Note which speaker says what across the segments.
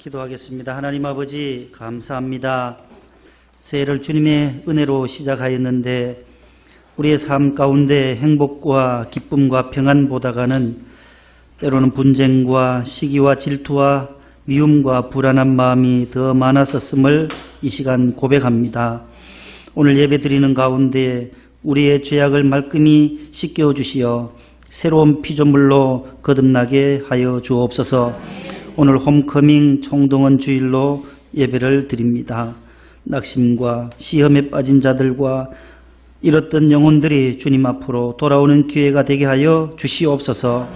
Speaker 1: 기도하겠습니다. 하나님 아버지 감사합니다. 새해를 주님의 은혜로 시작하였는데 우리의 삶 가운데 행복과 기쁨과 평안보다가는 때로는 분쟁과 시기와 질투와 미움과 불안한 마음이 더 많았었음을 이 시간 고백합니다. 오늘 예배 드리는 가운데 우리의 죄악을 말끔히 씻겨 주시어 새로운 피조물로 거듭나게 하여 주옵소서. 오늘 홈커밍 총동원 주일로 예배를 드립니다. 낙심과 시험에 빠진 자들과 잃었던 영혼들이 주님 앞으로 돌아오는 기회가 되게 하여 주시옵소서.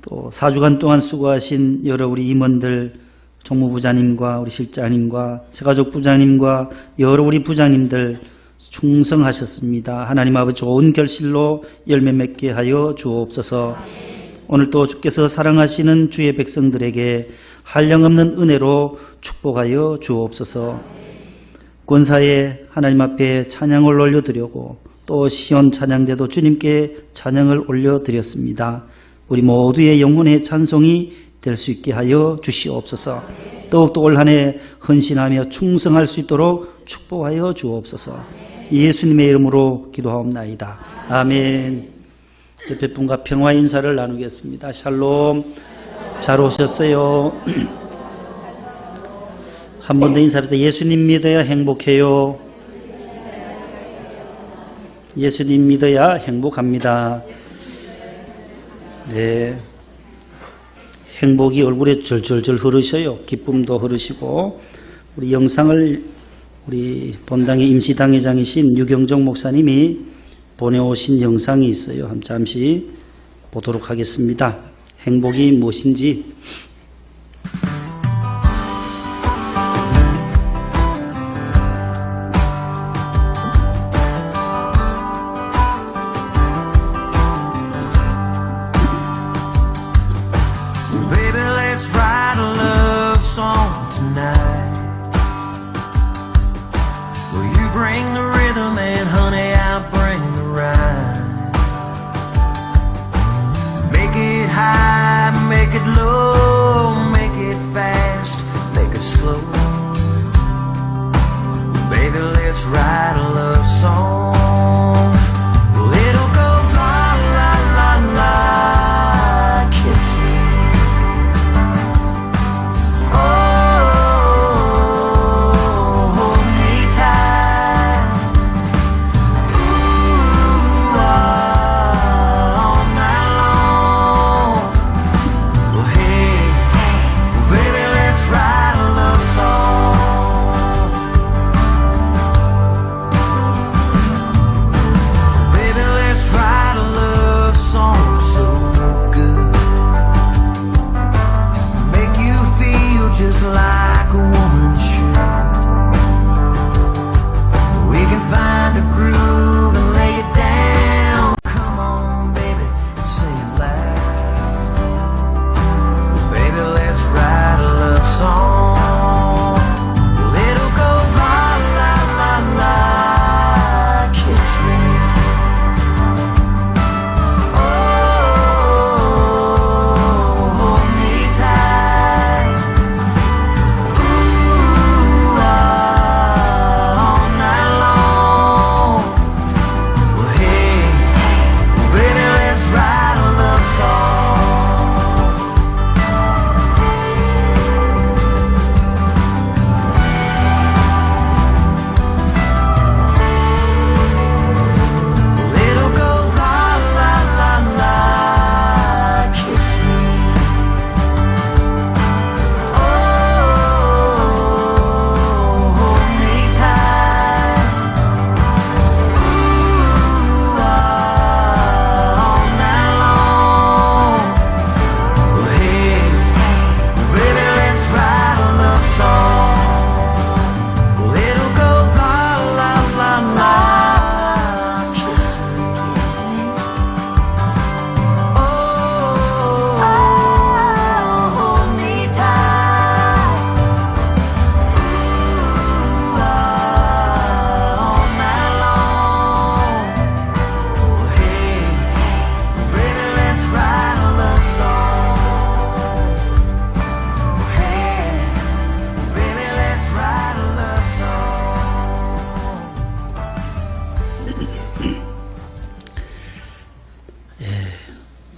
Speaker 1: 또 4주간 동안 수고하신 여러 우리 임원들, 총무부장님과 우리 실장님과 새가족 부장님과 여러 우리 부장님들 충성하셨습니다. 하나님 아버지 좋은 결실로 열매 맺게 하여 주옵소서. 오늘 또 주께서 사랑하시는 주의 백성들에게 한량없는 은혜로 축복하여 주옵소서. 권사에 하나님 앞에 찬양을 올려드리고 또 시온 찬양대도 주님께 찬양을 올려드렸습니다. 우리 모두의 영혼의 찬송이 될 수 있게 하여 주시옵소서. 더욱더 올 한 해 헌신하며 충성할 수 있도록 축복하여 주옵소서. 예수님의 이름으로 기도하옵나이다. 아멘. 옆에 분과 평화 인사를 나누겠습니다. 샬롬. 잘 오셨어요. 한 번 더 인사합니다. 예수님 믿어야 행복해요. 예수님 믿어야 행복합니다. 네. 행복이 얼굴에 절절절 흐르셔요. 기쁨도 흐르시고. 우리 영상을 우리 본당의 임시당회장이신 유경정 목사님이 보내오신 영상이 있어요. 잠시 보도록 하겠습니다. 행복이 무엇인지.
Speaker 2: Make it low.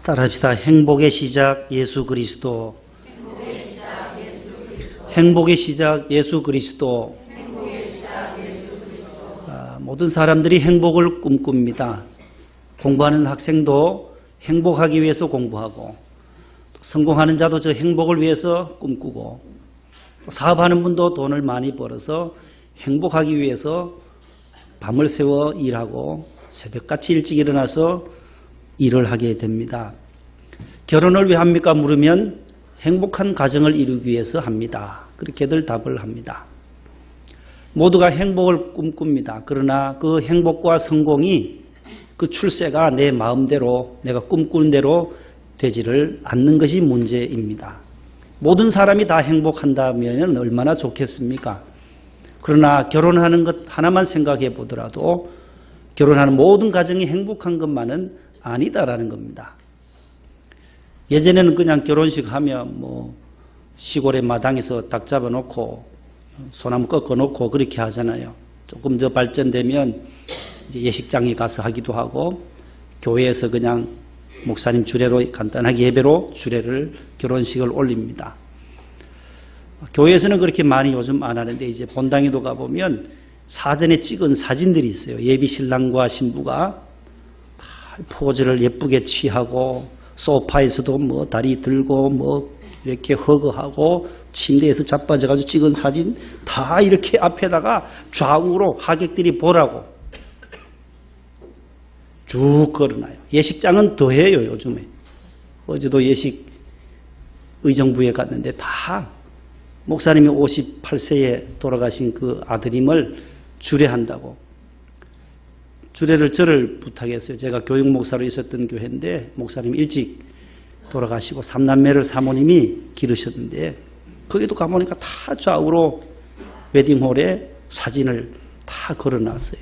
Speaker 1: 따라합시다. 행복의 시작 예수 그리스도. 행복의 시작 예수 그리스도. 모든 사람들이 행복을 꿈꿉니다. 공부하는 학생도 행복하기 위해서 공부하고, 또 성공하는 자도 저 행복을 위해서 꿈꾸고, 또 사업하는 분도 돈을 많이 벌어서 행복하기 위해서 밤을 새워 일하고 새벽같이 일찍 일어나서 일을 하게 됩니다. 결혼을 왜 합니까? 물으면 행복한 가정을 이루기 위해서 합니다. 그렇게들 답을 합니다. 모두가 행복을 꿈꿉니다. 그러나 그 행복과 성공이, 그 출세가 내 마음대로, 내가 꿈꾸는 대로 되지를 않는 것이 문제입니다. 모든 사람이 다 행복한다면 얼마나 좋겠습니까? 그러나 결혼하는 것 하나만 생각해 보더라도 결혼하는 모든 가정이 행복한 것만은 아니다라는 겁니다. 예전에는 그냥 결혼식 하면 뭐 시골의 마당에서 닭 잡아놓고 소나무 꺾어놓고 그렇게 하잖아요. 조금 더 발전되면 이제 예식장에 가서 하기도 하고, 교회에서 그냥 목사님 주례로 간단하게 예배로 주례를, 결혼식을 올립니다. 교회에서는 그렇게 많이 요즘 안 하는데, 이제 본당에도 가보면 사전에 찍은 사진들이 있어요. 예비 신랑과 신부가 다 포즈를 예쁘게 취하고, 소파에서도 뭐 다리 들고 뭐 이렇게 허거하고 침대에서 자빠져가지고 찍은 사진 다 이렇게 앞에다가 좌우로 하객들이 보라고 쭉 걸어놔요. 예식장은 더해요, 요즘에. 어제도 예식 의정부에 갔는데 다 목사님이 58세에 돌아가신 그 아드님을 주례한다고. 주례를 저를 부탁했어요. 제가 교육 목사로 있었던 교회인데 목사님이 일찍 돌아가시고 삼남매를 사모님이 기르셨는데, 거기도 가보니까 다 좌우로 웨딩홀에 사진을 다 걸어놨어요.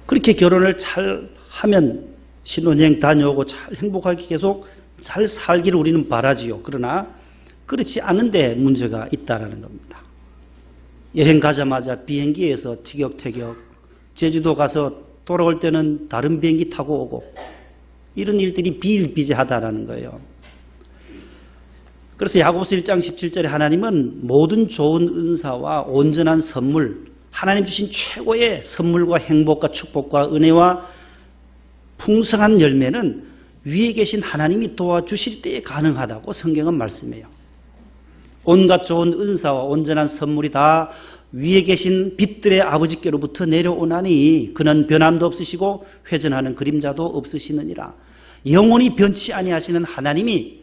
Speaker 1: 그렇게 결혼을 잘 하면 신혼여행 다녀오고 잘 행복하게 계속 잘 살기를 우리는 바라지요. 그러나 그렇지 않은데 문제가 있다는 겁니다. 여행 가자마자 비행기에서 티격태격, 제주도 가서 돌아올 때는 다른 비행기 타고 오고, 이런 일들이 비일비재하다라는 거예요. 그래서 야고보서 1장 17절에 하나님은 모든 좋은 은사와 온전한 선물, 하나님 주신 최고의 선물과 행복과 축복과 은혜와 풍성한 열매는 위에 계신 하나님이 도와주실 때에 가능하다고 성경은 말씀해요. 온갖 좋은 은사와 온전한 선물이 다 위에 계신 빛들의 아버지께로부터 내려오나니 그는 변함도 없으시고 회전하는 그림자도 없으시느니라. 영원히 변치 아니하시는 하나님이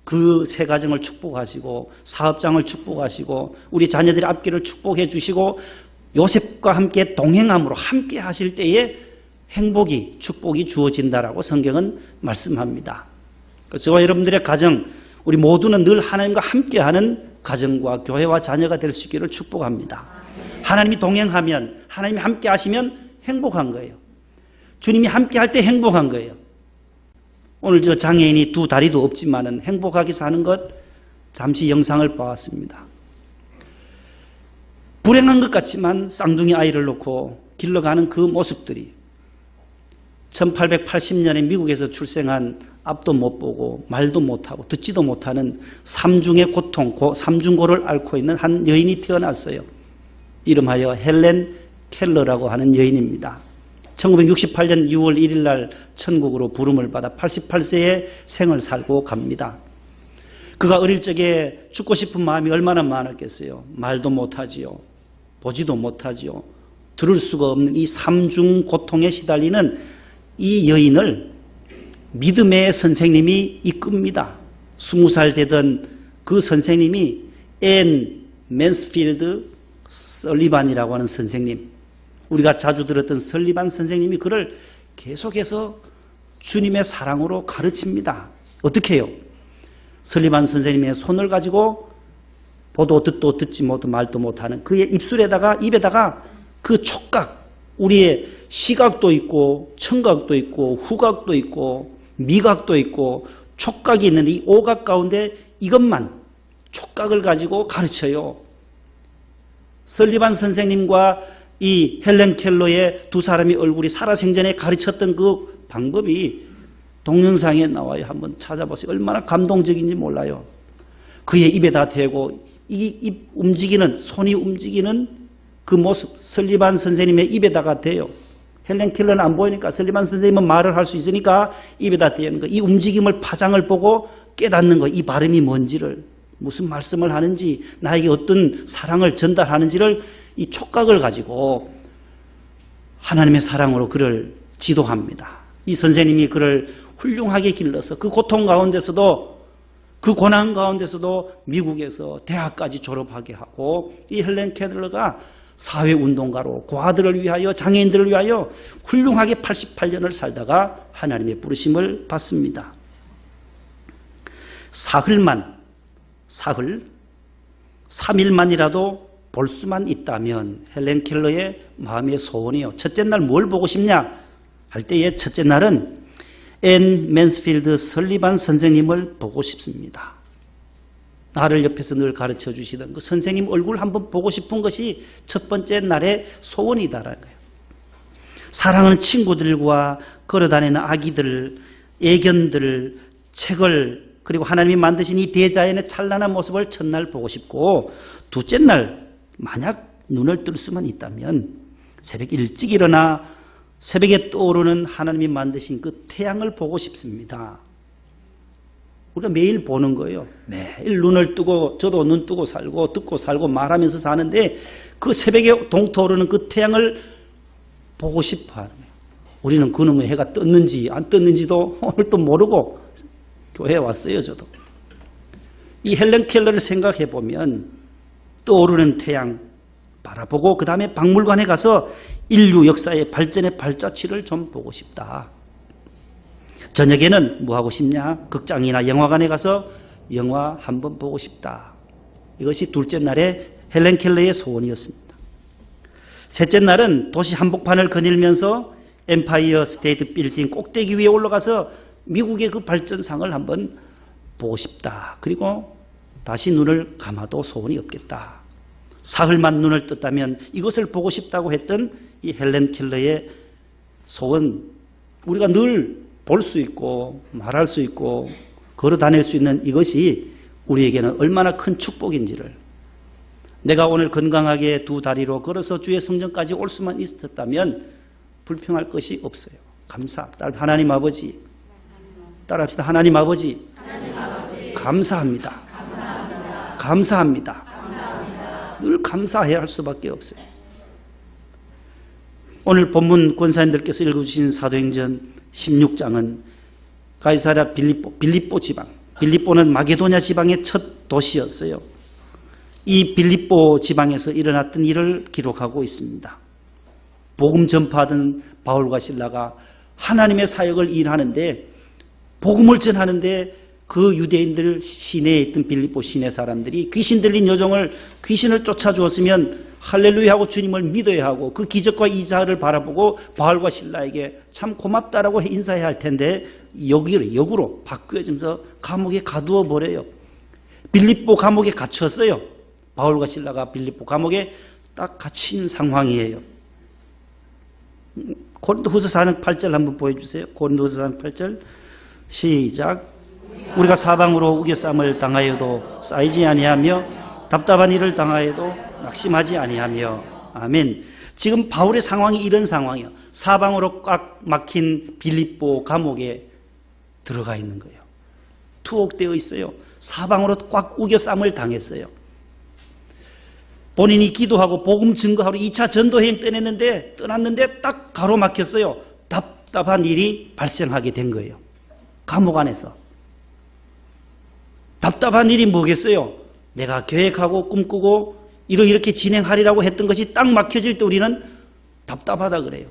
Speaker 1: 그 새 가정을 축복하시고 사업장을 축복하시고 우리 자녀들의 앞길을 축복해 주시고 요셉과 함께 동행함으로 함께 하실 때에 행복이, 축복이 주어진다라고 성경은 말씀합니다. 그래서 저와 여러분들의 가정, 우리 모두는 늘 하나님과 함께하는 가정과 교회와 자녀가 될 수 있기를 축복합니다. 하나님이 동행하면, 하나님이 함께 하시면 행복한 거예요. 주님이 함께 할 때 행복한 거예요. 오늘 저 장애인이 두 다리도 없지만은 행복하게 사는 것 잠시 영상을 보았습니다. 불행한 것 같지만 쌍둥이 아이를 놓고 길러가는 그 모습들이 1880년에 미국에서 출생한 앞도 못 보고 말도 못하고 듣지도 못하는 삼중의 고통, 삼중고를 앓고 있는 한 여인이 태어났어요. 이름하여 헬렌 켈러라고 하는 여인입니다. 1968년 6월 1일 날 천국으로 부름을 받아 88세의 생을 살고 갑니다. 그가 어릴 적에 죽고 싶은 마음이 얼마나 많았겠어요. 말도 못하지요. 보지도 못하지요. 들을 수가 없는 이 삼중 고통에 시달리는 이 여인을 믿음의 선생님이 이끕니다. 20살 되던 그 선생님이 앤 맨스필드 설리반이라고 하는 선생님, 우리가 자주 들었던 설리반 선생님이 그를 계속해서 주님의 사랑으로 가르칩니다. 어떻게 해요? 설리반 선생님의 손을 가지고 보도 듣도 듣지 못하고 말도 못하는 그의 입에다가 그 촉각, 우리의 시각도 있고 청각도 있고 후각도 있고 미각도 있고 촉각이 있는 이 오각 가운데 이것만 촉각을 가지고 가르쳐요. 설리반 선생님과 이 헬렌 켈러의 두 사람의 얼굴이 살아생전에 가르쳤던 그 방법이 동영상에 나와요. 한번 찾아보세요. 얼마나 감동적인지 몰라요. 그의 입에다 대고 입 움직이는, 손이 움직이는 그 모습, 설리반 선생님의 입에다가 대요. 헬렌 켈러는 안 보이니까 설리반 선생님은 말을 할 수 있으니까 입에다 대는 거. 이 움직임을, 파장을 보고 깨닫는 거. 이 발음이 뭔지를, 무슨 말씀을 하는지, 나에게 어떤 사랑을 전달하는지를 이 촉각을 가지고 하나님의 사랑으로 그를 지도합니다. 이 선생님이 그를 훌륭하게 길러서 그 고통 가운데서도, 그 고난 가운데서도 미국에서 대학까지 졸업하게 하고, 이 헬렌 켈러가 사회운동가로 고아들을 위하여, 장애인들을 위하여 훌륭하게 88년을 살다가 하나님의 부르심을 받습니다. 사흘 3일만이라도 볼 수만 있다면 헬렌 켈러의 마음의 소원이요. 첫째 날 뭘 보고 싶냐 할 때의 첫째 날은 앤 맨스필드 설리반 선생님을 보고 싶습니다. 나를 옆에서 늘 가르쳐 주시던 그 선생님 얼굴 한번 보고 싶은 것이 첫 번째 날의 소원이다라는 거예요. 사랑하는 친구들과 걸어다니는 아기들, 애견들, 책을, 그리고 하나님이 만드신 이 대자연의 찬란한 모습을 첫날 보고 싶고, 둘째 날 만약 눈을 뜰 수만 있다면 새벽 일찍 일어나 새벽에 떠오르는 하나님이 만드신 그 태양을 보고 싶습니다. 우리가 매일 보는 거예요. 매일 눈을 뜨고, 저도 눈 뜨고 살고 듣고 살고 말하면서 사는데 그 새벽에 동토오르는 그 태양을 보고 싶어 하는 거예요. 우리는 그놈의 해가 떴는지 안 떴는지도 오늘 또 모르고 교회에 왔어요. 저도. 이 헬렌 켈러를 생각해 보면 떠오르는 태양 바라보고 그 다음에 박물관에 가서 인류 역사의 발전의 발자취를 좀 보고 싶다. 저녁에는 뭐 하고 싶냐? 극장이나 영화관에 가서 영화 한번 보고 싶다. 이것이 둘째 날의 헬렌 켈러의 소원이었습니다. 셋째 날은 도시 한복판을 거닐면서 엠파이어 스테이트 빌딩 꼭대기 위에 올라가서 미국의 그 발전상을 한번 보고 싶다. 그리고 다시 눈을 감아도 소원이 없겠다. 사흘만 눈을 떴다면 이것을 보고 싶다고 했던 이 헬렌 켈러의 소원, 우리가 늘 볼 수 있고 말할 수 있고 걸어 다닐 수 있는 이것이 우리에게는 얼마나 큰 축복인지를, 내가 오늘 건강하게 두 다리로 걸어서 주의 성전까지 올 수만 있었다면 불평할 것이 없어요. 감사합니다. 하나님 아버지, 따라합시다. 하나님 아버지, 감사합니다. 감사합니다. 늘 감사해야 할 수밖에 없어요. 오늘 본문 권사님들께서 읽어주신 사도행전 16장은 가이사랴 빌립보 지방, 빌립보는 마게도냐 지방의 첫 도시였어요. 이 빌립보 지방에서 일어났던 일을 기록하고 있습니다. 복음 전파하던 바울과 실라가 하나님의 사역을 일하는데, 복음을 전하는데 그 유대인들 시내에 있던 빌립보 시내 사람들이 귀신 들린 여종을, 귀신을 쫓아주었으면 할렐루야 하고 주님을 믿어야 하고 그 기적과 이자를 바라보고 바울과 실라에게 참 고맙다라고 인사해야 할 텐데 역으로 바뀌어지면서 감옥에 가두어 버려요. 빌립보 감옥에 갇혔어요. 바울과 실라가 빌립보 감옥에 딱 갇힌 상황이에요. 고린도후서 4장 8절 한번 보여주세요. 고린도후서 4장 8절 시작. 우리가 사방으로 우겨쌈을 당하여도 쌓이지 아니하며 답답한 일을 당하여도 낙심하지 아니하며. 아멘. 지금 바울의 상황이 이런 상황이에요. 사방으로 꽉 막힌 빌립보 감옥에 들어가 있는 거예요. 투옥되어 있어요. 사방으로 꽉 우겨쌈을 당했어요. 본인이 기도하고 복음 증거하러 2차 전도여행 떠났는데 딱 가로막혔어요. 답답한 일이 발생하게 된 거예요. 감옥 안에서. 답답한 일이 뭐겠어요? 내가 계획하고 꿈꾸고 이렇게 진행하리라고 했던 것이 딱 막혀질 때 우리는 답답하다 그래요.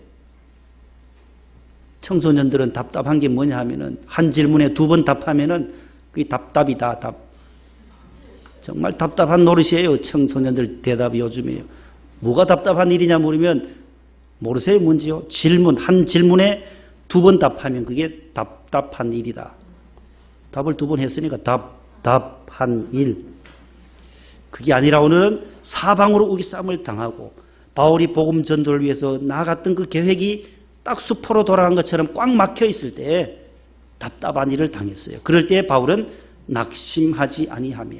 Speaker 1: 청소년들은 답답한 게 뭐냐 하면은 한 질문에 2번 답하면은 그게 답답이다. 정말 답답한 노릇이에요. 청소년들 대답이 요즘에요. 뭐가 답답한 일이냐 물으면 모르세요? 뭔지요? 한 질문에 2번 답하면 그게 답답한 일이다. 답을 2번 했으니까 답답한 일. 그게 아니라 오늘은 사방으로 우기쌈을 당하고 바울이 복음 전도를 위해서 나아갔던 그 계획이 딱 수포로 돌아간 것처럼 꽉 막혀 있을 때 답답한 일을 당했어요. 그럴 때 바울은 낙심하지 아니하며,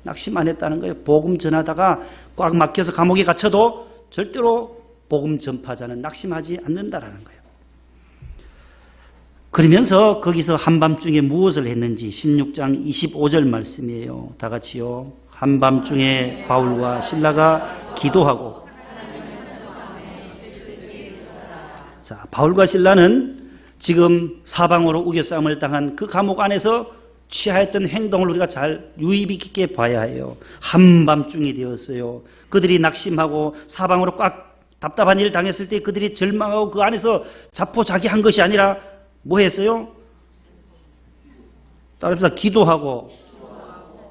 Speaker 1: 낙심 안 했다는 거예요. 복음 전하다가 꽉 막혀서 감옥에 갇혀도 절대로 복음 전파자는 낙심하지 않는다라는 거예요. 그러면서 거기서 한밤중에 무엇을 했는지 16장 25절 말씀이에요. 다 같이요. 한밤중에 바울과 실라가 기도하고. 자, 바울과 실라는 지금 사방으로 우겨싸움을 당한 그 감옥 안에서 취하였던 행동을 우리가 잘 유의비 깊게 봐야 해요. 한밤중이 되었어요. 그들이 낙심하고 사방으로 꽉 답답한 일을 당했을 때 그들이 절망하고 그 안에서 자포자기한 것이 아니라 뭐 했어요? 따라합시다. 기도하고.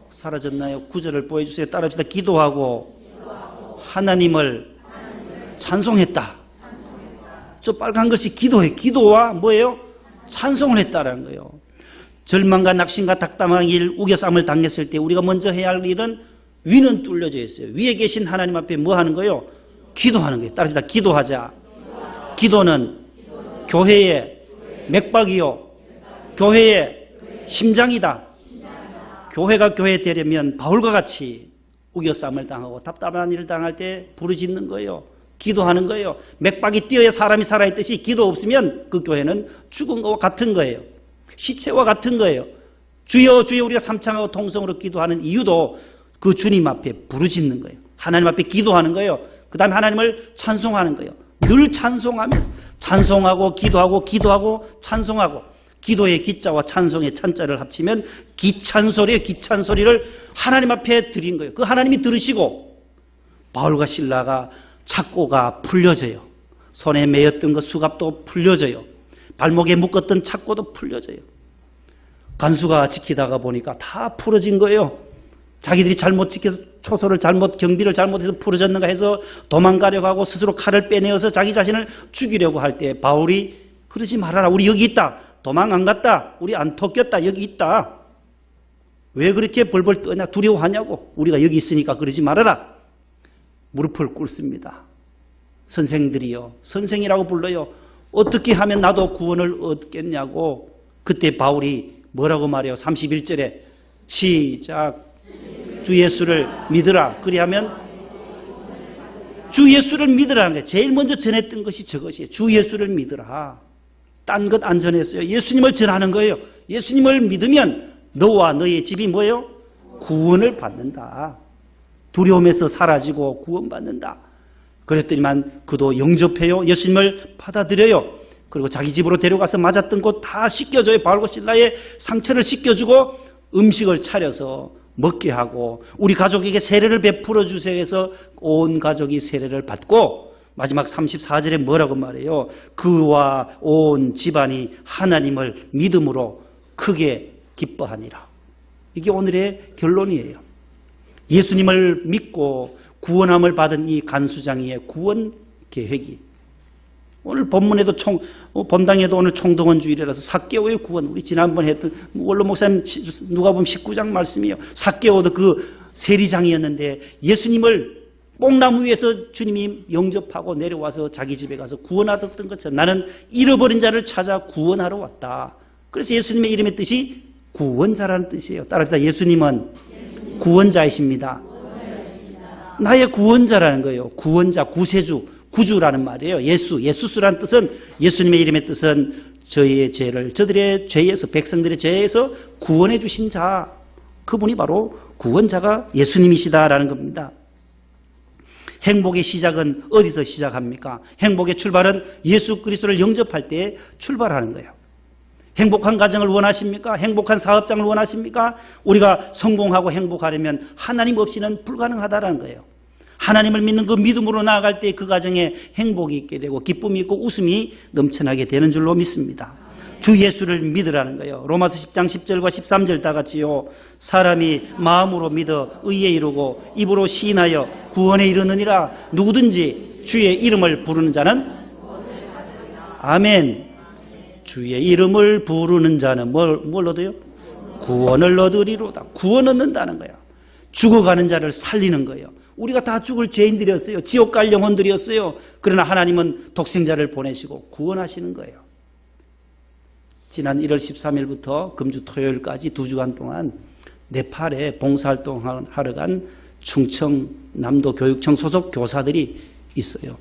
Speaker 1: 사라졌나요? 구절을 보여주세요. 따라합시다. 기도하고 하나님을 찬송했다. 저 빨간 것이 기도해. 기도와 뭐예요? 찬송을 했다라는 거예요. 절망과 낙심과 답답한 일, 우겨싸움을 당했을 때 우리가 먼저 해야 할 일은 위는 뚫려져 있어요. 위에 계신 하나님 앞에 뭐 하는 거예요? 기도하는 거예요. 따라합시다. 기도하자. 기도는 교회의 맥박이요, 교회의 심장이다. 교회가 교회 되려면 바울과 같이 우겨싸움을 당하고 답답한 일을 당할 때 부르짖는 거예요. 기도하는 거예요. 맥박이 뛰어야 사람이 살아있듯이 기도 없으면 그 교회는 죽은 것과 같은 거예요. 시체와 같은 거예요. 주여 주여 우리가 삼창하고 통성으로 기도하는 이유도 그 주님 앞에 부르짖는 거예요. 하나님 앞에 기도하는 거예요. 그 다음에 하나님을 찬송하는 거예요. 늘 찬송하면서 찬송하고 기도하고 기도하고 찬송하고, 기도의 기자와 찬송의 찬자를 합치면 기찬소리의 기찬소리를 하나님 앞에 드린 거예요. 그 하나님이 들으시고 바울과 실라가 착고가 풀려져요. 손에 매였던 그 수갑도 풀려져요. 발목에 묶었던 착고도 풀려져요. 간수가 지키다가 보니까 다 풀어진 거예요. 자기들이 잘못 지켜서 초소를 잘못, 경비를 잘못해서 풀어졌는가 해서 도망가려고 하고 스스로 칼을 빼내어서 자기 자신을 죽이려고 할 때 바울이 그러지 말아라. 우리 여기 있다. 도망 안 갔다. 우리 안 토꼈다. 여기 있다. 왜 그렇게 벌벌 떠냐? 두려워하냐고. 우리가 여기 있으니까 그러지 말아라. 무릎을 꿇습니다. 선생들이요. 선생이라고 불러요. 어떻게 하면 나도 구원을 얻겠냐고. 그때 바울이 뭐라고 말해요? 31절에 시작. 주 예수를 믿으라. 그리하면 주 예수를 믿으라는 거예요. 제일 먼저 전했던 것이 저것이에요. 주 예수를 믿으라. 딴 것 안 전했어요. 예수님을 전하는 거예요. 예수님을 믿으면 너와 너의 집이 뭐예요? 구원을 받는다. 두려움에서 사라지고 구원받는다. 그랬더니만 그도 영접해요. 예수님을 받아들여요. 그리고 자기 집으로 데려가서 맞았던 곳 다 씻겨줘요. 바울과 실라의 상처를 씻겨주고 음식을 차려서 먹게 하고 우리 가족에게 세례를 베풀어 주세요 해서 온 가족이 세례를 받고 마지막 34절에 뭐라고 말해요? 그와 온 집안이 하나님을 믿음으로 크게 기뻐하니라. 이게 오늘의 결론이에요. 예수님을 믿고 구원함을 받은 이 간수장이의 구원 계획이 오늘 본문에도 본당에도 오늘 총동원 주일이라서 삭개오의 구원, 우리 지난번에 했던 원로 목사님 누가복음 19장 말씀이에요. 삭개오도 그 세리장이었는데 예수님을 뽕나무 위에서 주님이 영접하고 내려와서 자기 집에 가서 구원하던 것처럼 나는 잃어버린 자를 찾아 구원하러 왔다. 그래서 예수님의 이름의 뜻이 구원자라는 뜻이에요. 따라합시다. 예수님은 구원자이십니다. 나의 구원자라는 거예요. 구원자, 구세주, 구주라는 말이에요. 예수스라는 뜻은, 예수님의 이름의 뜻은 저희의 죄를, 저들의 죄에서, 백성들의 죄에서 구원해 주신 자, 그분이 바로 구원자가 예수님이시다라는 겁니다. 행복의 시작은 어디서 시작합니까? 행복의 출발은 예수 그리스도를 영접할 때 출발하는 거예요. 행복한 가정을 원하십니까? 행복한 사업장을 원하십니까? 우리가 성공하고 행복하려면 하나님 없이는 불가능하다는 거예요. 하나님을 믿는 그 믿음으로 나아갈 때 그 가정에 행복이 있게 되고 기쁨이 있고 웃음이 넘쳐나게 되는 줄로 믿습니다. 주 예수를 믿으라는 거예요. 로마서 10장 10절과 13절 다 같이요. 사람이 마음으로 믿어 의에 이르고 입으로 시인하여 구원에 이르느니라. 누구든지 주의 이름을 부르는 자는 아멘. 주의 이름을 부르는 자는 뭘 얻어요? 구원을 얻으리로다. 구원 얻는다는 거야. 죽어가는 자를 살리는 거예요. 우리가 다 죽을 죄인들이었어요. 지옥 갈 영혼들이었어요. 그러나 하나님은 독생자를 보내시고 구원하시는 거예요. 지난 1월 13일부터 금주 토요일까지 2주간 동안 네팔에 봉사활동하러 간 충청남도 교육청 소속 교사들이 있어요.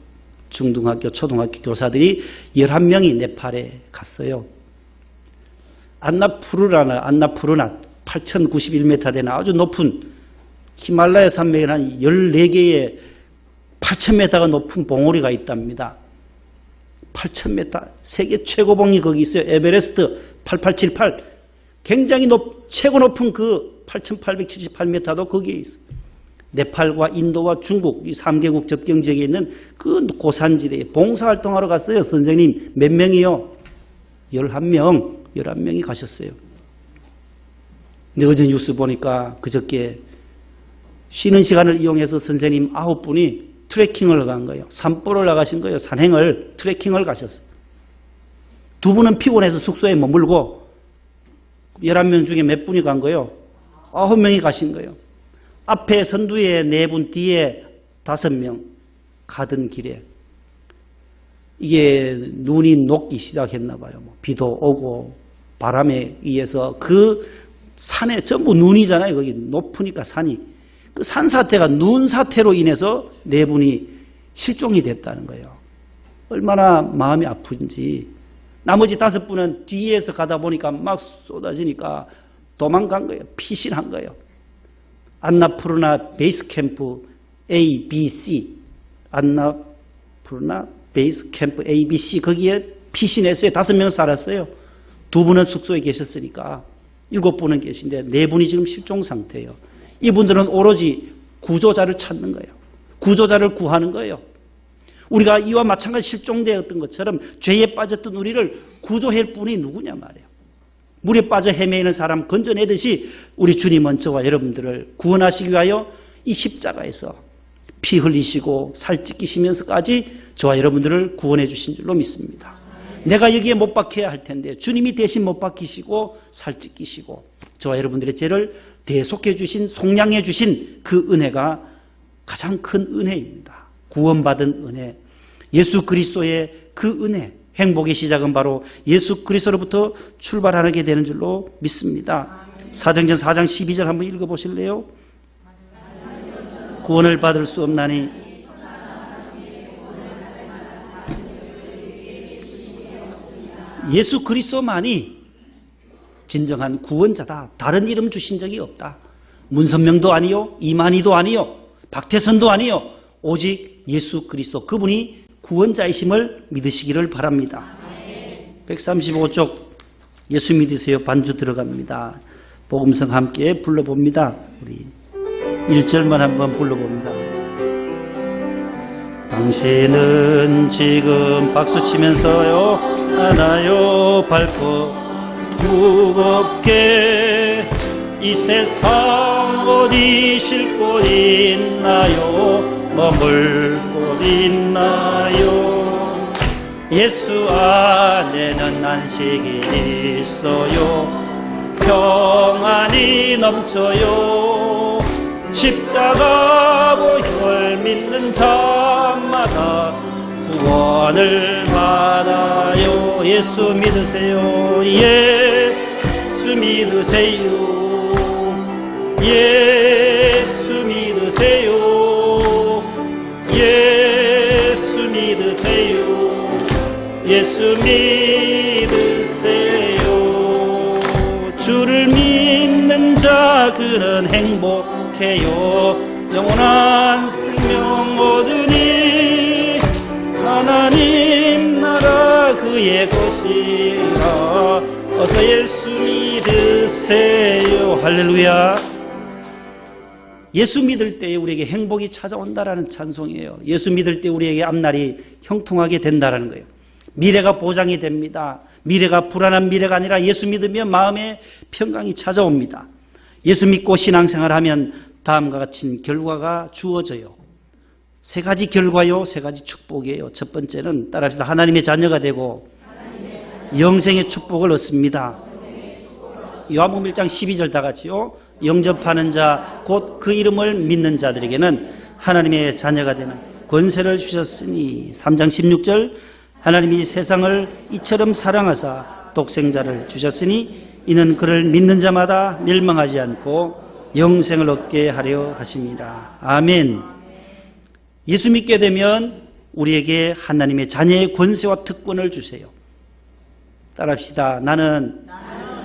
Speaker 1: 중등학교, 초등학교 교사들이 11명이 네팔에 갔어요. 안나푸르나 8,091m 되는 아주 높은 히말라야 산맥에 한 14개의 8,000m가 높은 봉우리가 있답니다. 8,000m, 세계 최고봉이 거기 있어요. 에베레스트 8878. 굉장히 최고 높은 그 8,878m도 거기에 있어요. 네팔과 인도와 중국 이 3개국 접경 지역에 있는 그 고산지대에 봉사활동하러 갔어요. 선생님 몇 명이요? 11명이 가셨어요. 근데 어제 뉴스 보니까 그저께 쉬는 시간을 이용해서 선생님 9분이 트레킹을 간 거예요. 산보를 나가신 거예요. 산행을, 트레킹을 가셨어요. 2분은 피곤해서 숙소에 머물고 11명 중에 몇 분이 간 거예요? 9명이 가신 거예요. 앞에 선두에 4분, 뒤에 5명 가던 길에 이게 눈이 녹기 시작했나 봐요. 비도 오고 바람에 의해서 그 산에 전부 눈이잖아요. 거기 높으니까 산이. 그 산사태가 눈사태로 인해서 4분이 실종이 됐다는 거예요. 얼마나 마음이 아픈지. 나머지 5분은 뒤에서 가다 보니까 막 쏟아지니까 도망간 거예요. 피신한 거예요. 안나푸르나 베이스 캠프 A, B, C. 안나푸르나 베이스 캠프 A, B, C. 거기에 피신했어요. 5명 살았어요. 2분은 숙소에 계셨으니까 7분은 계신데 4분이 지금 실종 상태예요. 이분들은 오로지 구조자를 찾는 거예요. 구조자를 구하는 거예요. 우리가 이와 마찬가지 실종되었던 것처럼 죄에 빠졌던 우리를 구조할 분이 누구냐 말이에요. 물에 빠져 헤매이는 사람 건져내듯이 우리 주님은 저와 여러분들을 구원하시기 위하여 이 십자가에서 피 흘리시고 살 찢기시면서까지 저와 여러분들을 구원해 주신 줄로 믿습니다. 내가 여기에 못 박혀야 할 텐데 주님이 대신 못 박히시고 살 찢기시고 저와 여러분들의 죄를 대속해 주신, 속량해 주신 그 은혜가 가장 큰 은혜입니다. 구원받은 은혜, 예수 그리스도의 그 은혜, 행복의 시작은 바로 예수 그리스도로부터 출발하게 되는 줄로 믿습니다. 사도행전 4장 12절 한번 읽어보실래요? 구원을 받을 수 없나니 예수 그리스도만이 진정한 구원자다. 다른 이름 주신 적이 없다. 문선명도 아니요, 이만희도 아니요, 박태선도 아니요, 오직 예수 그리스도 그분이 구원자이심을 믿으시기를 바랍니다. 135쪽 예수 믿으세요 반주 들어갑니다. 복음성 함께 불러봅니다. 우리 1절만 한번 불러봅니다. 당신은 지금 박수치면서요 하나요 밟고 무겁게 이 세상 어디 쉴 곳 있나요? 머물 곳 있나요? 예수 안에는 안식이 있어요. 평안이 넘쳐요. 십자가 보혈 믿는 자마다 구원을 받아요. 예수 믿으세요. 예수 믿으세요. 예수 믿으세요. 예수 믿으세요. 예수 믿으세요. 주를 믿는 자 그는 행복해요. 영원한 생명 얻으니 하나님 나라 그의 것이라. 어서 예수 믿으세요. 할렐루야. 예수 믿을 때에 우리에게 행복이 찾아온다라는 찬송이에요. 예수 믿을 때 우리에게 앞날이 형통하게 된다라는 거예요. 미래가 보장이 됩니다. 미래가 불안한 미래가 아니라 예수 믿으면 마음에 평강이 찾아옵니다. 예수 믿고 신앙생활하면 다음과 같은 결과가 주어져요. 3가지 결과요, 3가지 축복이에요. 첫 번째는 따라합시다. 하나님의 자녀가 되고 영생의 축복을 얻습니다. 요한복음 1장 12절 다 같이요. 영접하는 자 곧 그 이름을 믿는 자들에게는 하나님의 자녀가 되는 권세를 주셨으니 3장 16절 하나님이 세상을 이처럼 사랑하사 독생자를 주셨으니 이는 그를 믿는 자마다 멸망하지 않고 영생을 얻게 하려 하십니다. 아멘. 예수 믿게 되면 우리에게 하나님의 자녀의 권세와 특권을 주세요. 따라합시다. 나는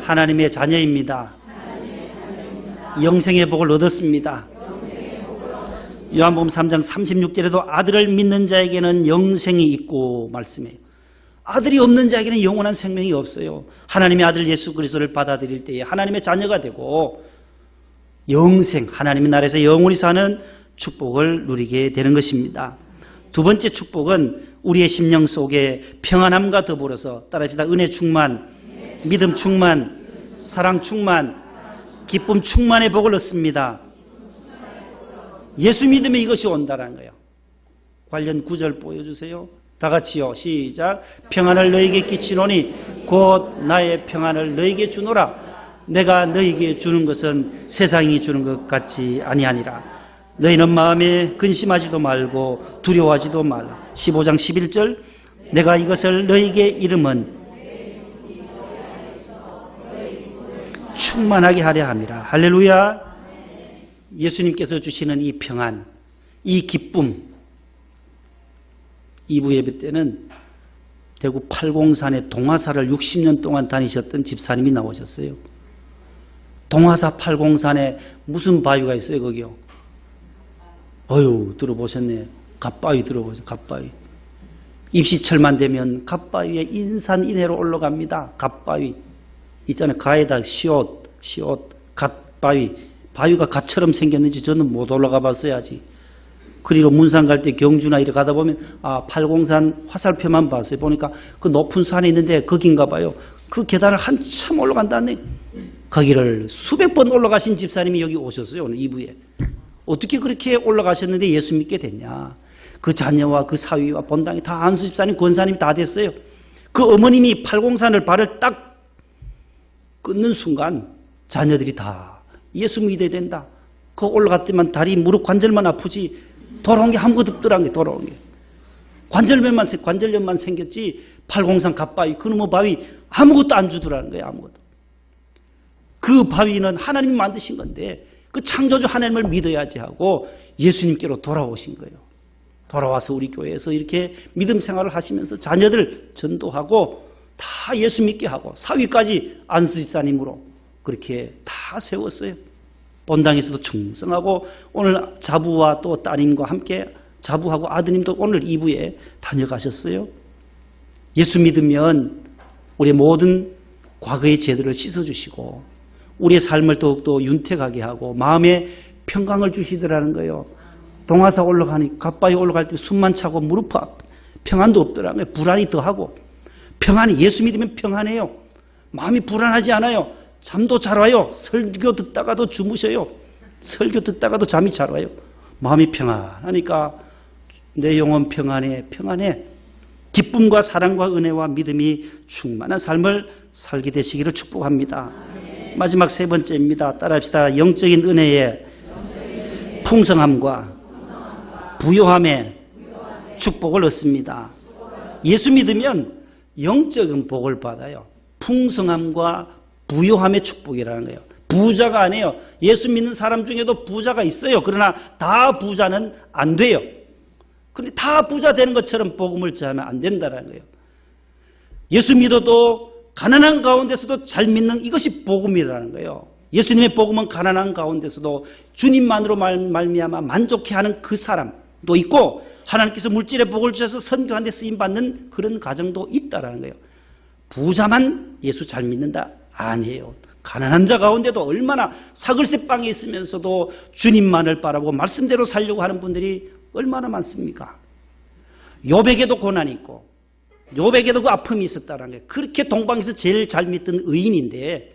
Speaker 1: 하나님의 자녀입니다. 영생의 복을 얻었습니다. 요한복음 3장 36절에도 아들을 믿는 자에게는 영생이 있고 말씀해요. 아들이 없는 자에게는 영원한 생명이 없어요. 하나님의 아들 예수 그리스도를 받아들일 때에 하나님의 자녀가 되고 영생, 하나님의 나라에서 영원히 사는 축복을 누리게 되는 것입니다. 두 번째 축복은 우리의 심령 속에 평안함과 더불어서 따라합시다. 은혜 충만, 믿음 충만, 사랑 충만, 기쁨 충만의 복을 얻습니다. 예수 믿으면 이것이 온다는 거예요. 관련 구절 보여주세요. 다 같이요. 시작. 평안을 너에게 끼치노니 곧 나의 평안을 너에게 주노라. 내가 너에게 주는 것은 세상이 주는 것 같지 아니하니라. 너희는 마음에 근심하지도 말고 두려워하지도 말라. 15장 11절 내가 이것을 너에게 이름은 충만하게 하려 함이라. 할렐루야. 예수님께서 주시는 이 평안, 이 기쁨. 2부 예배 때는 대구 팔공산에 동화사를 60년 동안 다니셨던 집사님이 나오셨어요. 동화사 팔공산에 무슨 바위가 있어요, 거기요? 어휴, 들어보셨네. 갓바위 들어보세요, 갓바위. 입시철만 되면 갓바위에 인산인해로 올라갑니다. 갓바위. 있잖아요. 가에다 시옷, 갓바위. 바위가 갓처럼 생겼는지 저는 못 올라가 봤어야지. 그리고 문산 갈 때 경주나 이렇게 가다 보면 팔공산 화살표만 봤어요. 보니까 그 높은 산에 있는데 거긴가 봐요. 그 계단을 한참 올라간다네. 거기를 수백 번 올라가신 집사님이 여기 오셨어요. 오늘 2부에. 어떻게 그렇게 올라가셨는데 예수 믿게 됐냐. 그 자녀와 그 사위와 본당이 다 안수 집사님, 권사님이 다 됐어요. 그 어머님이 팔공산을 발을 딱 끊는 순간 자녀들이 다 예수 믿어야 된다. 그 올라갔더만 다리 무릎 관절만 아프지 돌아온 게 아무것도 없더란 게 돌아온 게. 관절염만 생겼지 팔공산 갓바위 그놈의 바위 아무것도 안 주더라는 거예요. 아무것도. 그 바위는 하나님이 만드신 건데 그 창조주 하나님을 믿어야지 하고 예수님께로 돌아오신 거예요. 돌아와서 우리 교회에서 이렇게 믿음 생활을 하시면서 자녀들 전도하고 다 예수 믿게 하고 사위까지 안수집사님으로 그렇게 다 세웠어요. 본당에서도 충성하고 오늘 자부와 또 따님과 함께 자부하고 아드님도 오늘 2부에 다녀가셨어요. 예수 믿으면 우리의 모든 과거의 죄들을 씻어주시고 우리의 삶을 더욱더 윤택하게 하고 마음에 평강을 주시더라는 거예요. 동화사 올라가니 갓바위 올라갈 때 숨만 차고 무릎 아프 평안도 없더라는 거예요. 불안이 더하고 평안이 예수 믿으면 평안해요. 마음이 불안하지 않아요. 잠도 잘 와요. 설교 듣다가도 주무셔요. 설교 듣다가도 잠이 잘 와요. 마음이 평안하니까 내 영혼 평안해. 기쁨과 사랑과 은혜와 믿음이 충만한 삶을 살게 되시기를 축복합니다. 마지막 세 번째입니다. 따라합시다. 영적인 은혜의 풍성함과 부요함의 축복을 얻습니다. 예수 믿으면 영적인 복을 받아요. 풍성함과 부요함의 축복이라는 거예요. 부자가 아니에요. 예수 믿는 사람 중에도 부자가 있어요. 그러나 다 부자는 안 돼요. 그런데 다 부자 되는 것처럼 복음을 전하면 안 된다는 거예요. 예수 믿어도 가난한 가운데서도 잘 믿는 이것이 복음이라는 거예요. 예수님의 복음은 가난한 가운데서도 주님만으로 말미암아 만족해하는 그 사람도 있고 하나님께서 물질의 복을 주셔서 선교하는 데 쓰임받는 그런 가정도 있다라는 거예요. 부자만 예수 잘 믿는다? 아니에요. 가난한 자 가운데도 얼마나 사글세 빵에 있으면서도 주님만을 바라보고 말씀대로 살려고 하는 분들이 얼마나 많습니까? 욥에게도 고난이 있고 욥에게도 그 아픔이 있었다는 거예요. 그렇게 동방에서 제일 잘 믿던 의인인데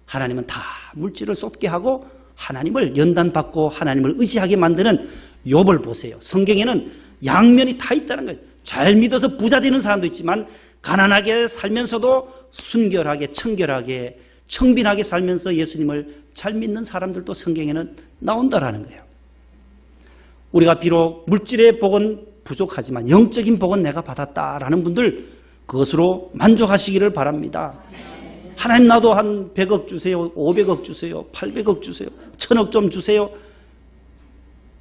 Speaker 1: 하나님은 다 물질을 쏟게 하고 하나님을 연단받고 하나님을 의지하게 만드는 욥을 보세요. 성경에는 양면이 다 있다는 거예요. 잘 믿어서 부자 되는 사람도 있지만 가난하게 살면서도 순결하게 청결하게 청빈하게 살면서 예수님을 잘 믿는 사람들도 성경에는 나온다라는 거예요. 우리가 비록 물질의 복은 부족하지만 영적인 복은 내가 받았다라는 분들 그것으로 만족하시기를 바랍니다. 하나님 나도 한 100억 주세요. 500억 주세요. 800억 주세요. 1000억 좀 주세요.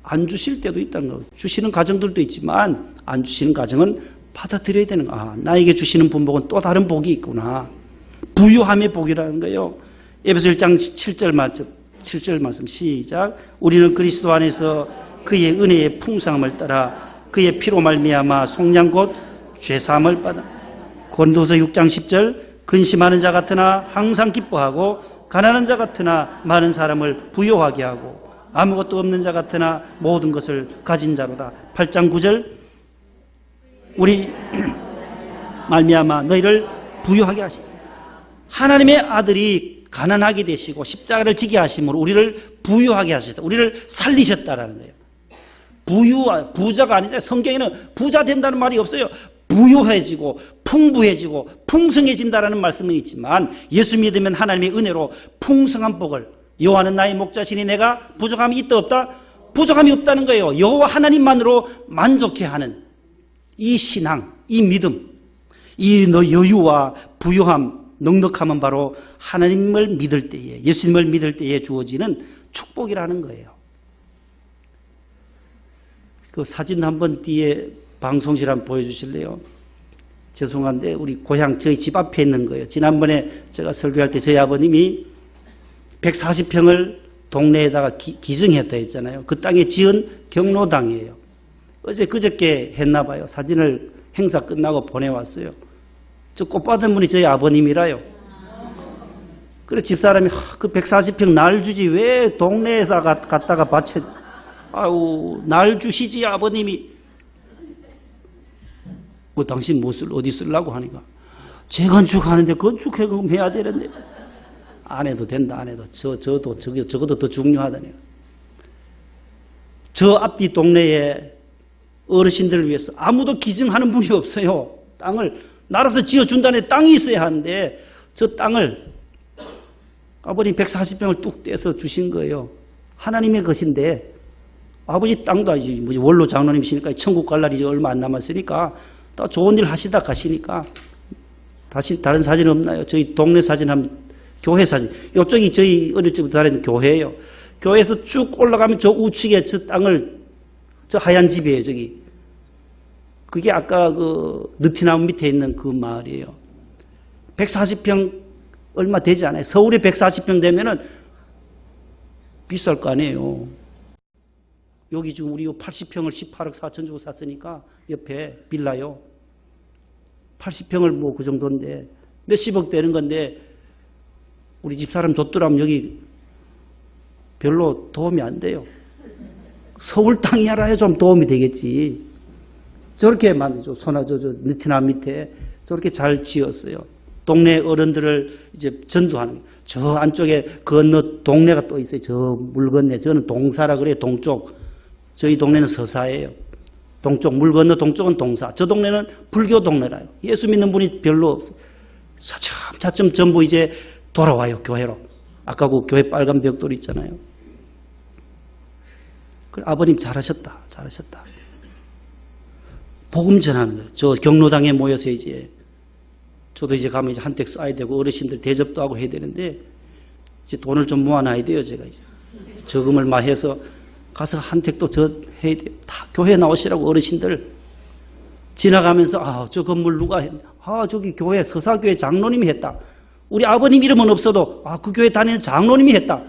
Speaker 1: 안 주실 때도 있다는 거. 주시는 가정들도 있지만 안 주시는 가정은 받아들여야 되는 거. 아, 나에게 주시는 분복은 또 다른 복이 있구나. 부유함의 복이라는 거예요. 에베소 1장 7절 말씀 시작. 우리는 그리스도 안에서 그의 은혜의 풍성함을 따라 그의 피로 말미암아 속량 곧 죄사함을 받아. 고린도서 6장 10절 근심하는 자 같으나 항상 기뻐하고 가난한 자 같으나 많은 사람을 부요하게 하고 아무것도 없는 자 같으나 모든 것을 가진 자로다. 8장 9절 우리 말미암아 너희를 부요하게 하시고 하나님의 아들이 가난하게 되시고 십자가를 지게 하심으로 우리를 부유하게 하셨다. 우리를 살리셨다라는 거예요. 부자가 아닌데 성경에는 부자 된다는 말이 없어요. 부유해지고 풍부해지고 풍성해진다라는 말씀은 있지만 예수 믿으면 하나님의 은혜로 풍성한 복을 여호와는 나의 목자시니 내가 부족함이 있다 없다? 부족함이 없다는 거예요. 여호와 하나님만으로 만족해하는 이 신앙, 이 믿음, 이 여유와 부유함, 넉넉함은 바로 하나님을 믿을 때에 예수님을 믿을 때에 주어지는 축복이라는 거예요. 그 사진 한번 뒤에 방송실 한번 보여주실래요? 죄송한데 우리 고향 저희 집 앞에 있는 거예요. 지난번에 제가 설교할 때 저희 아버님이 140평을 동네에다가 기증했다 했잖아요. 그 땅에 지은 경로당이에요. 어제 그저께 했나 봐요. 사진을 행사 끝나고 보내왔어요. 저 꽃받은 분이 저희 아버님이라요. 그래 집사람이 그 140평 날 주지 왜 동네에다가 갖다가 바쳐. 아유 날 주시지 아버님이. 뭐 당신 어디 쓰려고 하니까 재건축하는데 건축해금 해야 되는데 안 해도 된다. 안 해도 저것도 더 중요하다네요. 저 앞뒤 동네에 어르신들을 위해서 아무도 기증하는 분이 없어요. 땅을 나라에서 지어준다는 땅이 있어야 하는데 저 땅을 아버님 140평을 뚝 떼서 주신 거예요. 하나님의 것인데 아버지 땅도 아니지 원로 장로님이시니까 천국 갈 날이 얼마 안 남았으니까 또 좋은 일 하시다 가시니까 다시 다른 사진 없나요? 저희 동네 사진 한번 교회 사진. 이쪽이 저희 어릴 적부터 다니는 교회예요. 교회에서 쭉 올라가면 저 우측에 저 땅을 저 하얀 집이에요. 저기 그게 아까 그 느티나무 밑에 있는 그 마을이에요. 140평 얼마 되지 않아요. 서울에 140평 되면은 비쌀 거 아니에요. 여기 지금 우리 80평을 18억 4천 주고 샀으니까 옆에 빌라요. 80평을 뭐 그 정도인데 몇십억 되는 건데 우리 집사람 줬더라면 여기 별로 도움이 안 돼요. 서울 땅이 알아야 좀 도움이 되겠지. 저렇게 만들죠. 저 느티나무 밑에 저렇게 잘 지었어요. 동네 어른들을 이제 전도하는 거예요. 저 안쪽에 건너 동네가 또 있어요. 저 물 건네. 저는 동사라 그래요. 동쪽. 저희 동네는 서사예요. 동쪽, 물 건너 동쪽은 동사. 저 동네는 불교 동네라요. 예수 믿는 분이 별로 없어요. 차츰 전부 이제 돌아와요. 교회로. 아까 그 교회 빨간 벽돌 있잖아요. 그래, 아버님 잘하셨다. 잘하셨다. 복음 전하는 거예요. 저 경로당에 모여서 이제 저도 이제 가면 이제 한택 쏴야 되고 어르신들 대접도 하고 해야 되는데 이제 돈을 좀 모아놔야 돼요. 제가 이제 저금을 막 해서 가서 한택도 저 해야 돼요. 다 교회 나오시라고 어르신들 지나가면서 저 건물 누가 했냐. 저기 교회 서사교회 장로님이 했다. 우리 아버님 이름은 없어도 그 교회 다니는 장로님이 했다.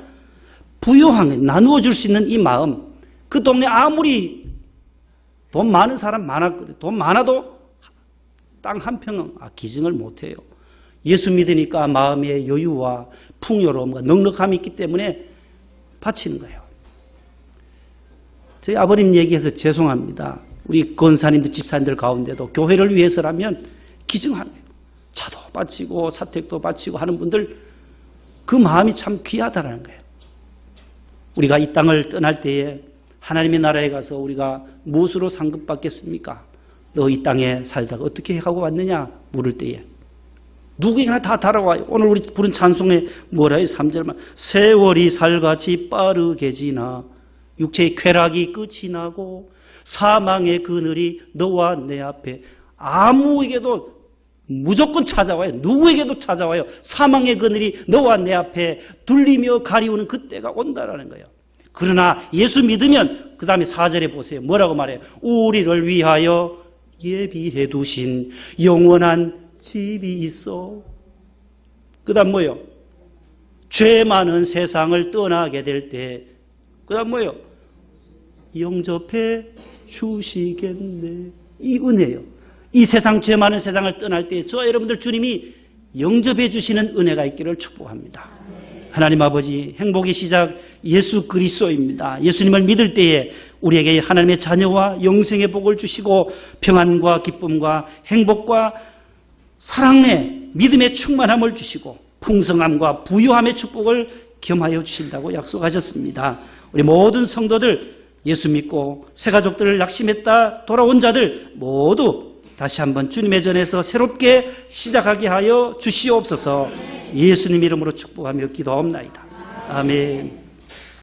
Speaker 1: 부유한 게 나누어 줄 수 있는 이 마음. 그 동네 아무리 돈 많은 사람 많았거든. 돈 많아도 땅 한 평은 기증을 못해요. 예수 믿으니까 마음의 여유와 풍요로움과 넉넉함이 있기 때문에 바치는 거예요. 저희 아버님 얘기해서 죄송합니다. 우리 권사님들 집사님들 가운데도 교회를 위해서라면 기증하는 거예요. 차도 바치고 사택도 바치고 하는 분들 그 마음이 참 귀하다는 거예요. 우리가 이 땅을 떠날 때에 하나님의 나라에 가서 우리가 무엇으로 상급받겠습니까? 너 이 땅에 살다가 어떻게 하고 왔느냐 물을 때에 누구에게나 다 달아와요. 오늘 우리 부른 찬송에 뭐라 해요? 3절만 세월이 살같이 빠르게 지나 육체의 쾌락이 끝이 나고 사망의 그늘이 너와 내 앞에 아무에게도 무조건 찾아와요. 누구에게도 찾아와요. 사망의 그늘이 너와 내 앞에 둘리며 가리우는 그때가 온다라는 거예요. 그러나 예수 믿으면 그 다음에 4절에 보세요. 뭐라고 말해요? 우리를 위하여 예비해 두신 영원한 집이 있어. 그 다음 뭐예요? 죄 많은 세상을 떠나게 될 때 그 다음 뭐예요? 영접해 주시겠네. 이 은혜예요. 이 세상, 죄 많은 세상을 떠날 때 저와 여러분들 주님이 영접해 주시는 은혜가 있기를 축복합니다. 하나님 아버지, 행복의 시작 예수 그리스도입니다. 예수님을 믿을 때에 우리에게 하나님의 자녀와 영생의 복을 주시고 평안과 기쁨과 행복과 사랑의 믿음의 충만함을 주시고 풍성함과 부유함의 축복을 겸하여 주신다고 약속하셨습니다. 우리 모든 성도들 예수 믿고 새 가족들을 낙심했다 돌아온 자들 모두 다시 한번 주님의 전에서 새롭게 시작하게 하여 주시옵소서. 예수님 이름으로 축복하며 기도하옵나이다. 아멘.